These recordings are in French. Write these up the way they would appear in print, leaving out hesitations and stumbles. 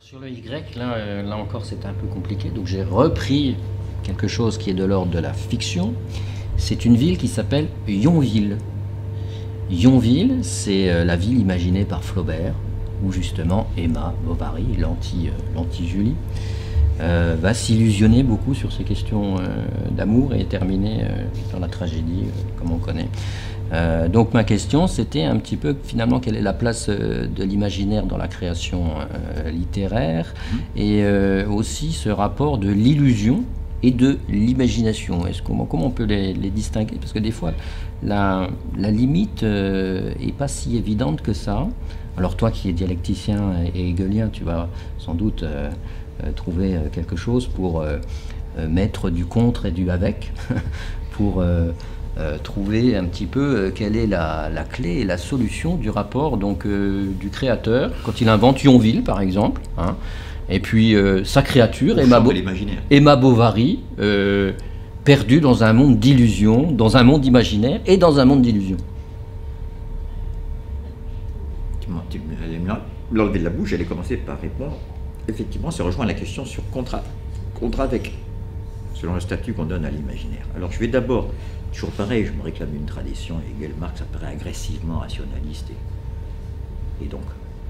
Sur le Y, là encore, c'est un peu compliqué. Donc j'ai repris quelque chose qui est de l'ordre de la fiction. C'est une ville qui s'appelle Yonville. Yonville, c'est la ville imaginée par Flaubert, où justement Emma Bovary, l'anti-Julie, va s'illusionner beaucoup sur ces questions d'amour et terminer dans la tragédie, comme on connaît. Donc ma question, c'était un petit peu finalement quelle est la place de l'imaginaire dans la création littéraire et aussi ce rapport de l'illusion et de l'imagination. Comment on peut les distinguer? Parce que des fois, la limite n'est pas si évidente que ça. Alors toi qui es dialecticien et hegelien, tu vas sans doute trouver quelque chose pour mettre du contre et du avec, pour trouver un petit peu quelle est la clé et la solution du rapport donc, du créateur, quand il invente Yonville par exemple, hein, et puis sa créature, Emma Bovary, perdue dans un monde d'illusions, dans un monde imaginaire et dans un monde d'illusions. Tu allais me l'enlever de la bouche, j'allais commencer par répondre. Effectivement, ça rejoint la question sur contrat. Contrat avec, selon le statut qu'on donne à l'imaginaire. Alors je vais d'abord, toujours pareil, je me réclame une tradition, Hegel, Marx, ça paraît agressivement rationaliste et donc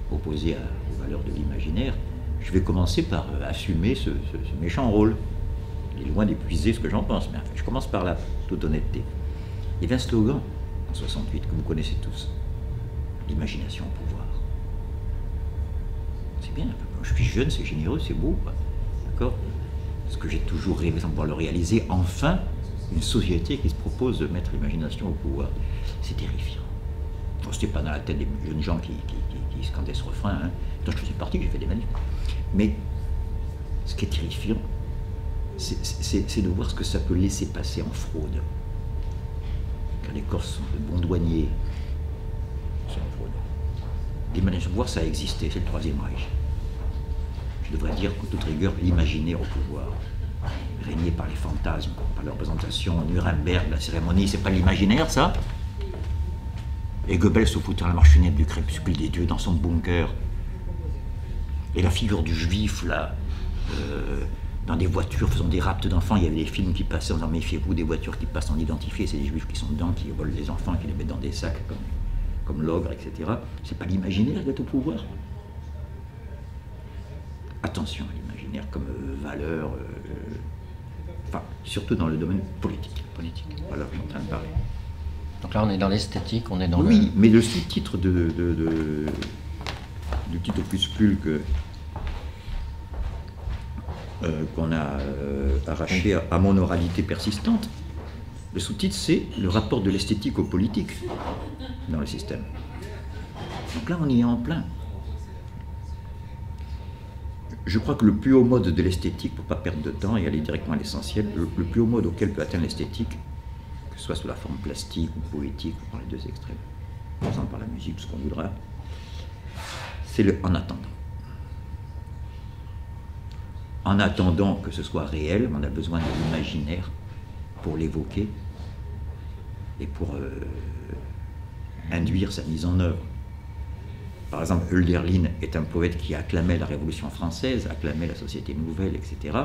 opposé aux valeurs de l'imaginaire. Je vais commencer par assumer ce méchant rôle. Il est loin d'épuiser ce que j'en pense, mais enfin, je commence par là, toute honnêteté. Il y avait un slogan en 68 que vous connaissez tous, l'imagination au pouvoir. C'est bien, quand je suis jeune, c'est généreux, c'est beau, d'accord? Parce que j'ai toujours rêvé sans pouvoir le réaliser, enfin, une société qui se propose de mettre l'imagination au pouvoir. C'est terrifiant. Bon, c'était pas dans la tête des jeunes gens qui scandaient ce refrain, hein. Donc je faisais partie, j'ai fait des manifs. Mais ce qui est terrifiant, c'est de voir ce que ça peut laisser passer en fraude. Car les Corses sont de bons douaniers. C'est en fraude. L'imagination au pouvoir, ça a existé, c'est le Troisième Reich. Je devrais dire, en toute rigueur, l'imaginaire au pouvoir. Régné par les fantasmes, par la représentation, Nuremberg, la cérémonie, c'est pas l'imaginaire, ça? Et Goebbels se foutant la marche funèbre du crépuscule des dieux dans son bunker. Et la figure du juif, là, dans des voitures faisant des rapts d'enfants, il y avait des films qui passaient en disant méfiez-vous des voitures qui passent en identifié, c'est des juifs qui sont dedans, qui volent les enfants, qui les mettent dans des sacs comme l'ogre, etc. C'est pas l'imaginaire d'être au pouvoir. Attention à l'imaginaire comme valeur, enfin, surtout dans le domaine politique. Voilà, je suis en train de parler. Donc là, on est dans l'esthétique, on est dans oui, mais le sous-titre du titre opuscule qu'on a arraché à mon oralité persistante, le sous-titre, c'est le rapport de l'esthétique au politique dans le système. Donc là, on y est en plein. Je crois que le plus haut mode de l'esthétique, pour ne pas perdre de temps et aller directement à l'essentiel, le plus haut mode auquel peut atteindre l'esthétique, que ce soit sous la forme plastique ou poétique, ou dans les deux extrêmes, par exemple par la musique, ce qu'on voudra, c'est le en attendant. En attendant que ce soit réel, on a besoin de l'imaginaire pour l'évoquer et pour induire sa mise en œuvre. Par exemple, Hölderlin est un poète qui acclamait la Révolution française, acclamait la société nouvelle, etc.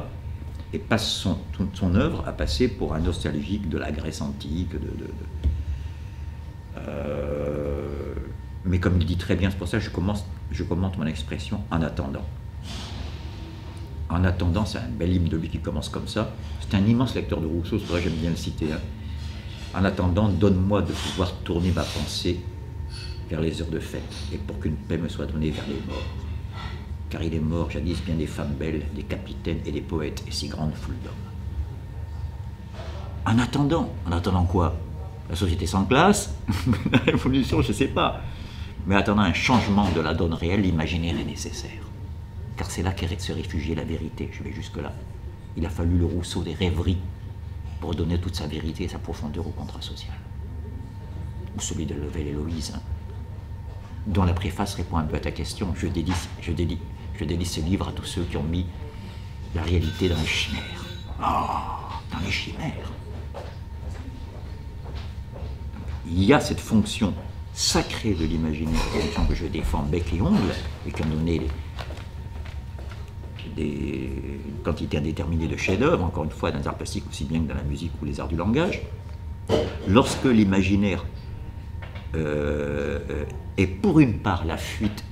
Et passe toute son œuvre à passer pour un nostalgique de la Grèce antique. Mais comme il dit très bien, c'est pour ça que je commente mon expression en attendant. En attendant, c'est un bel hymne de lui qui commence comme ça. C'est un immense lecteur de Rousseau, c'est pour ça que j'aime bien le citer. Hein. En attendant, donne-moi de pouvoir tourner ma pensée vers les heures de fête, et pour qu'une paix me soit donnée vers les morts. Car il est mort jadis bien des femmes belles, des capitaines et des poètes, et si grande foule d'hommes. En attendant quoi? La société sans classe? La révolution, je ne sais pas. Mais attendant un changement de la donne réelle, l'imaginaire est nécessaire. Car c'est là qu'est se réfugier la vérité, je vais jusque-là. Il a fallu le Rousseau des rêveries pour donner toute sa vérité et sa profondeur au contrat social. Ou celui de Level et Héloïse, hein, dont la préface répond un peu à ta question. Je dédie ce livre à tous ceux qui ont mis la réalité dans les chimères. Dans les chimères. Il y a cette fonction sacrée de l'imaginaire, fonction que je défends bec et ongle, et qui ont donné une quantité indéterminée de chefs-d'œuvre, encore une fois, dans les arts plastiques aussi bien que dans la musique ou les arts du langage. Lorsque l'imaginaire est pour une part la fuite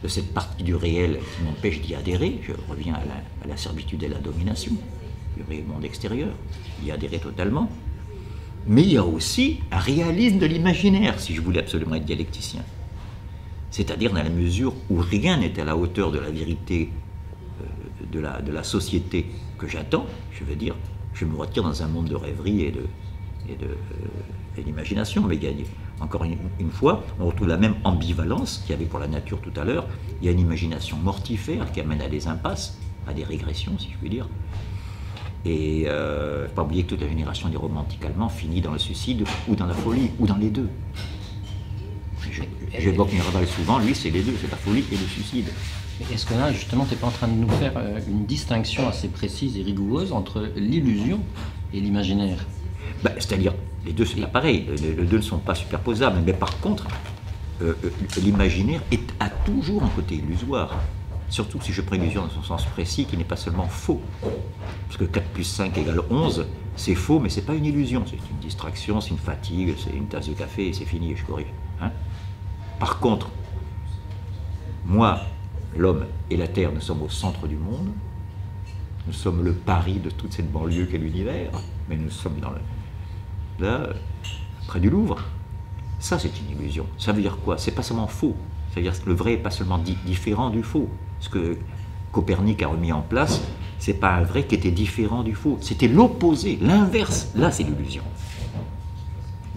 de cette partie du réel qui m'empêche d'y adhérer, je reviens à la servitude et la domination du réel monde extérieur, y adhérer totalement, mais il y a aussi un réalisme de l'imaginaire, si je voulais absolument être dialecticien. C'est-à-dire dans la mesure où rien n'est à la hauteur de la vérité de la société que j'attends, je veux dire, je me retire dans un monde de rêverie et d'imagination, mais encore une fois, on retrouve la même ambivalence qu'il y avait pour la nature tout à l'heure. Il y a une imagination mortifère qui amène à des impasses, à des régressions, si je puis dire. Et il ne faut pas oublier que toute la génération des romantiques allemands finit dans le suicide ou dans la folie, ou dans les deux. J'évoque Miraval souvent, lui c'est les deux, c'est la folie et le suicide. Est-ce que là, justement, tu n'es pas en train de nous faire une distinction assez précise et rigoureuse entre l'illusion et l'imaginaire? C'est-à-dire, les deux c'est pas pareil, les deux ne sont pas superposables, mais par contre, l'imaginaire a toujours un côté illusoire. Surtout si je prends illusion dans son sens précis, qui n'est pas seulement faux. Parce que 4 plus 5 égale 11, c'est faux, mais c'est pas une illusion. C'est une distraction, c'est une fatigue, c'est une tasse de café et c'est fini, je corrige. Hein? Par contre, moi, l'homme et la Terre, nous sommes au centre du monde. Nous sommes le Paris de toute cette banlieue qu'est l'univers. Mais nous sommes là, près du Louvre. Ça, c'est une illusion. Ça veut dire quoi? C'est pas seulement faux. Ça veut dire que le vrai n'est pas seulement différent du faux. Ce que Copernic a remis en place, c'est pas un vrai qui était différent du faux. C'était l'opposé, l'inverse. Là, c'est l'illusion.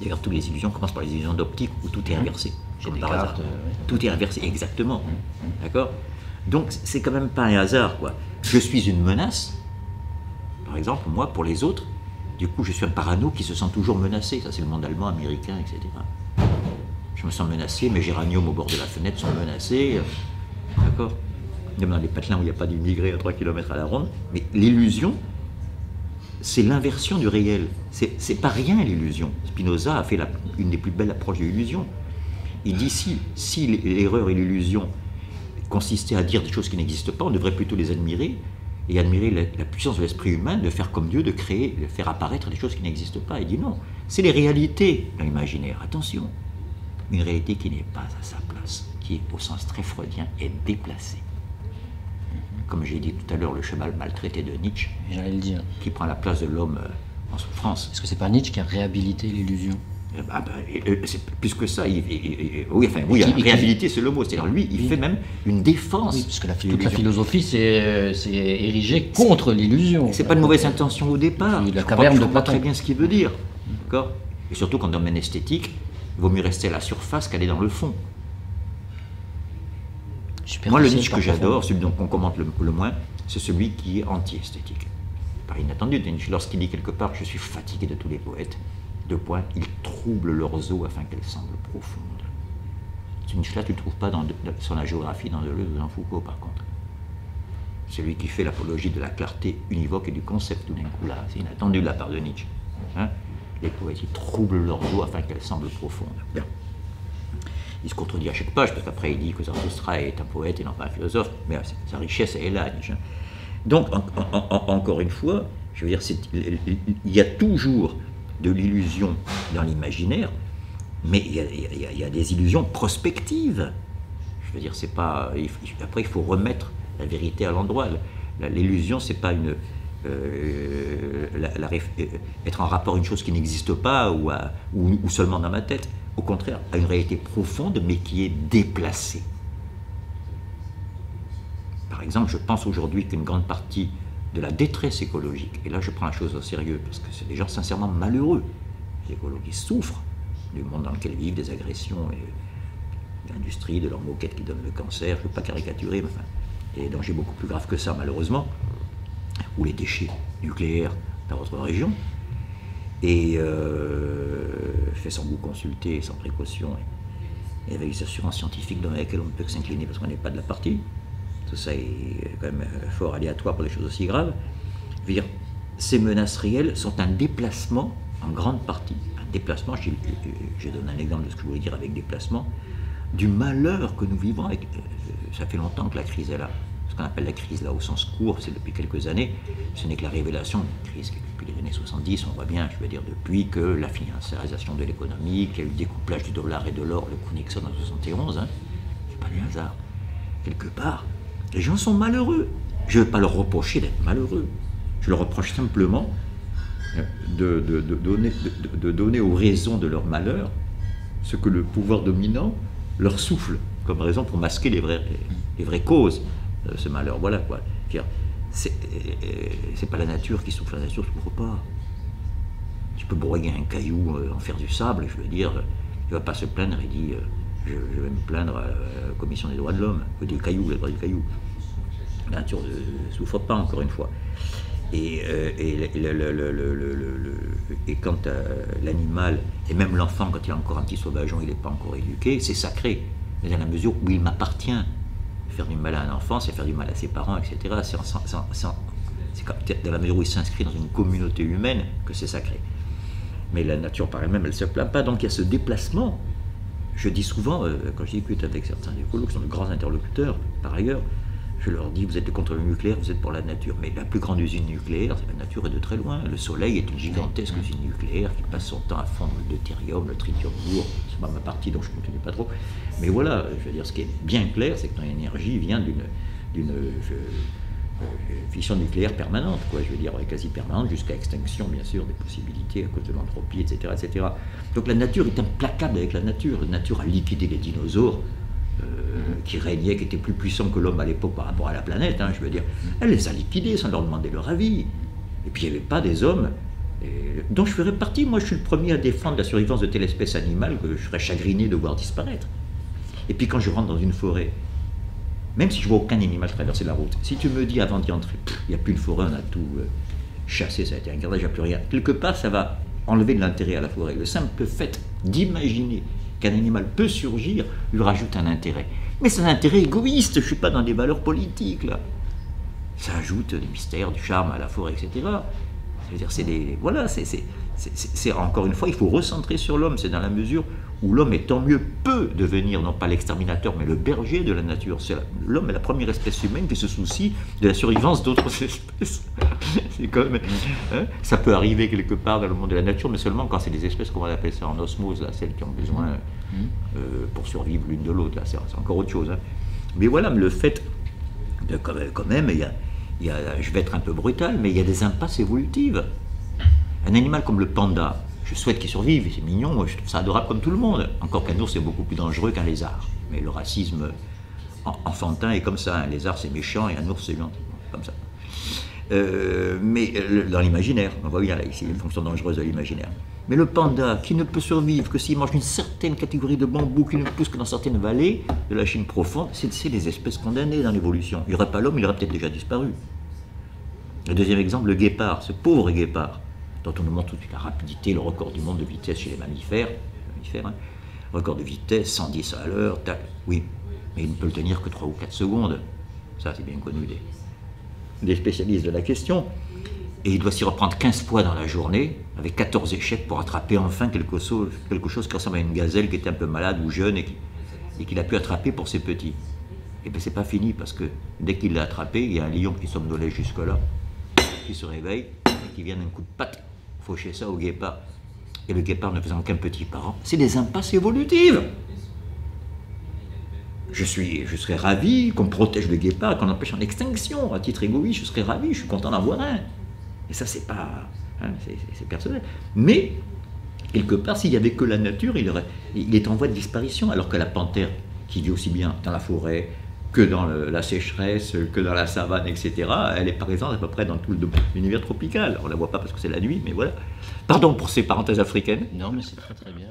D'ailleurs, toutes les illusions commencent par les illusions d'optique où tout est inversé. J'ai des cartes. Tout est inversé, exactement. D'accord? Donc, c'est quand même pas un hasard, quoi. Je suis une menace, par exemple, moi, pour les autres. Du coup, je suis un parano qui se sent toujours menacé. Ça, c'est le monde allemand, américain, etc. Je me sens menacé, mes géraniums au bord de la fenêtre sont menacés. D'accord? Même dans les patelins où il n'y a pas d'immigrés à 3 km à la ronde. Mais l'illusion, c'est l'inversion du réel. C'est pas rien, l'illusion. Spinoza a fait une des plus belles approches de l'illusion. Il dit si l'erreur et l'illusion consistaient à dire des choses qui n'existent pas, on devrait plutôt les admirer et admirer la puissance de l'esprit humain de faire comme Dieu, de créer, de faire apparaître des choses qui n'existent pas. Il dit non, c'est les réalités dans l'imaginaire. Attention, une réalité qui n'est pas à sa place, qui est au sens très freudien est déplacée. Comme j'ai dit tout à l'heure, le cheval maltraité de Nietzsche, j'allais le dire, qui prend la place de l'homme en souffrance. Est-ce que c'est pas Nietzsche qui a réhabilité l'illusion? C'est plus que ça. Réhabiliter, c'est le mot. C'est-à-dire, lui, il fait même une défense. Oui, parce que toute la philosophie s'est érigée contre l'illusion. C'est pas de mauvaise intention au départ. La caverne de Platon. Pas Platon. très bien ce qu'il veut dire. D'accord? Et surtout qu'en domaine esthétique, il vaut mieux rester à la surface qu'aller dans le fond. Moi, le Nietzsche que j'adore, celui dont on commente le moins, c'est celui qui est anti-esthétique. Par inattendu, Nietzsche, lorsqu'il dit quelque part « Je suis fatigué de tous les poètes », il trouble leurs eaux afin qu'elles semblent profondes. Ce Nietzsche-là, tu ne le trouves pas sur la géographie dans Deleuze ou dans Foucault, par contre. C'est lui qui fait l'apologie de la clarté univoque et du concept, tout d'un coup, là. C'est inattendu de la part de Nietzsche. Hein? Les poètes, ils troublent leurs eaux afin qu'elles semblent profondes. Bien. Il se contredit à chaque page, parce qu'après il dit que Zarathustra est un poète et non pas un philosophe, mais sa richesse elle est là, Nietzsche. Donc, encore une fois, je veux dire, il y a toujours de l'illusion dans l'imaginaire, mais il y a des illusions prospectives. Je veux dire, c'est pas. Après, il faut remettre la vérité à l'endroit. L'illusion, c'est pas être en rapport à une chose qui n'existe pas ou seulement dans ma tête. Au contraire, à une réalité profonde, mais qui est déplacée. Par exemple, je pense aujourd'hui qu'une grande partie de la détresse écologique, et là je prends la chose au sérieux, parce que c'est des gens sincèrement malheureux, les écologues qui souffrent du monde dans lequel ils vivent, des agressions, de l'industrie, de leurs moquettes qui donnent le cancer, je ne veux pas caricaturer, mais enfin, des dangers beaucoup plus graves que ça malheureusement, ou les déchets nucléaires dans votre région, et fait sans vous consulter, sans précaution, et avec des assurances scientifiques dans lesquelles on ne peut que s'incliner parce qu'on n'est pas de la partie. Tout ça est quand même fort aléatoire pour des choses aussi graves. Je veux dire, ces menaces réelles sont un déplacement, en grande partie, un déplacement, je donne un exemple de ce que je voulais dire avec déplacement, du malheur que nous vivons. Ça fait longtemps que la crise est là. Parce qu'on appelle la crise là au sens court, c'est depuis quelques années, ce n'est que la révélation d'une crise qui est depuis les années 70, on voit bien, je veux dire, depuis que la financiarisation de l'économie, qu'il y a eu le découplage du dollar et de l'or, le coup Nixon en 71, hein, c'est pas du hasard. Quelque part, les gens sont malheureux. Je ne veux pas leur reprocher d'être malheureux. Je leur reproche simplement de donner aux raisons de leur malheur ce que le pouvoir dominant leur souffle comme raison pour masquer les vraies causes de ce malheur. Voilà quoi. C'est pas la nature qui souffre, la nature ne souffre pas. Tu peux broyer un caillou, en faire du sable, je veux dire, il ne va pas se plaindre, il dit je vais me plaindre à la Commission des droits de l'homme, du caillou, les droits du caillou. La nature ne souffre pas, encore une fois. Et quand l'animal, et même l'enfant, quand il est encore un petit sauvageon, il n'est pas encore éduqué, c'est sacré. Mais dans la mesure où il m'appartient. Faire du mal à un enfant, c'est faire du mal à ses parents, etc. C'est dans la mesure où il s'inscrit dans une communauté humaine que c'est sacré. Mais la nature par elle-même, elle ne se plaint pas. Donc il y a ce déplacement. Je dis souvent, quand je discute avec certains écolos, qui sont de grands interlocuteurs, par ailleurs, je leur dis, vous êtes contre le nucléaire, vous êtes pour la nature. Mais la plus grande usine nucléaire, la nature est de très loin. Le Soleil est une gigantesque usine nucléaire qui passe son temps à fondre le deutérium, le tritium lourd. C'est pas ma partie, donc je ne continue pas trop. Mais voilà, je veux dire, ce qui est bien clair, c'est que notre énergie vient d'une fission nucléaire permanente, quoi. Je veux dire, quasi permanente, jusqu'à extinction, bien sûr, des possibilités à cause de l'entropie, etc., etc. Donc la nature est implacable avec la nature. La nature a liquidé les dinosaures, qui régnaient, qui étaient plus puissants que l'homme à l'époque par rapport à la planète, hein, je veux dire. Elle les a liquidés sans leur demander leur avis. Et puis il n'y avait pas des hommes dont je ferais partie. Moi, je suis le premier à défendre la survivance de telle espèce animale que je serais chagriné de voir disparaître. Et puis quand je rentre dans une forêt, même si je vois aucun animal traverser la route, si tu me dis avant d'y entrer, il n'y a plus de forêt, on a tout chassé, ça a été un gardage, il n'y a plus rien. Quelque part, ça va enlever de l'intérêt à la forêt. Le simple fait d'imaginer qu'un animal peut surgir lui rajoute un intérêt. Mais c'est un intérêt égoïste, je ne suis pas dans des valeurs politiques, là. Ça ajoute du mystère, du charme à la forêt, etc. C'est-à-dire, voilà, c'est encore une fois, il faut recentrer sur l'homme. C'est dans la mesure où l'homme, tant mieux, peut devenir, non pas l'exterminateur, mais le berger de la nature. L'homme est la première espèce humaine qui se soucie de la survivance d'autres espèces. C'est comme, hein, ça peut arriver quelque part dans le monde de la nature, mais seulement quand c'est des espèces, comment on appelle ça, en osmose, là, celles qui ont besoin pour survivre l'une de l'autre. C'est encore autre chose. Hein. Mais voilà, le fait de quand même, je vais être un peu brutal, mais il y a des impasses évolutives. Un animal comme le panda, je souhaite qu'il survive, c'est mignon, je trouve ça adorable comme tout le monde. Encore qu'un ours, c'est beaucoup plus dangereux qu'un lézard. Mais le racisme enfantin est comme ça, un lézard c'est méchant et un ours c'est gentil, comme ça. Mais dans l'imaginaire, on voit bien là, ici, une fonction dangereuse de l'imaginaire. Mais le panda, qui ne peut survivre que s'il mange une certaine catégorie de bambou, qui ne pousse que dans certaines vallées de la Chine profonde, c'est des espèces condamnées dans l'évolution. Il n'y aurait pas l'homme, il aurait peut-être déjà disparu. Le deuxième exemple, le guépard, ce pauvre guépard, dont on nous montre tout de suite la rapidité, le record du monde de vitesse chez les mammifères, hein, record de vitesse, 110 à l'heure, oui, mais il ne peut le tenir que 3 ou 4 secondes. Ça, c'est bien connu des spécialistes de la question. Et il doit s'y reprendre 15 fois dans la journée, avec 14 échecs pour attraper enfin quelque chose qui ressemble à une gazelle qui était un peu malade ou jeune et qu'il a pu attraper pour ses petits. Et bien c'est pas fini, parce que dès qu'il l'a attrapé, il y a un lion qui somnolait jusque-là, qui se réveille et qui vient d'un coup de patte faucher ça au guépard. Et le guépard ne faisant qu'un petit parent, c'est des impasses évolutives. Je serais ravi qu'on protège le guépard, qu'on empêche en extinction. À titre égoïste, je serais ravi, je suis content d'en avoir un. Et ça, c'est pas... Hein, c'est personnel. Mais, quelque part, s'il n'y avait que la nature, il est en voie de disparition, alors que la panthère, qui vit aussi bien dans la forêt que dans la sécheresse, que dans la savane, etc., elle est présente à peu près dans tout l'univers tropical. On ne la voit pas parce que c'est la nuit, mais voilà. Pardon pour ces parenthèses africaines. Non, mais c'est très très bien.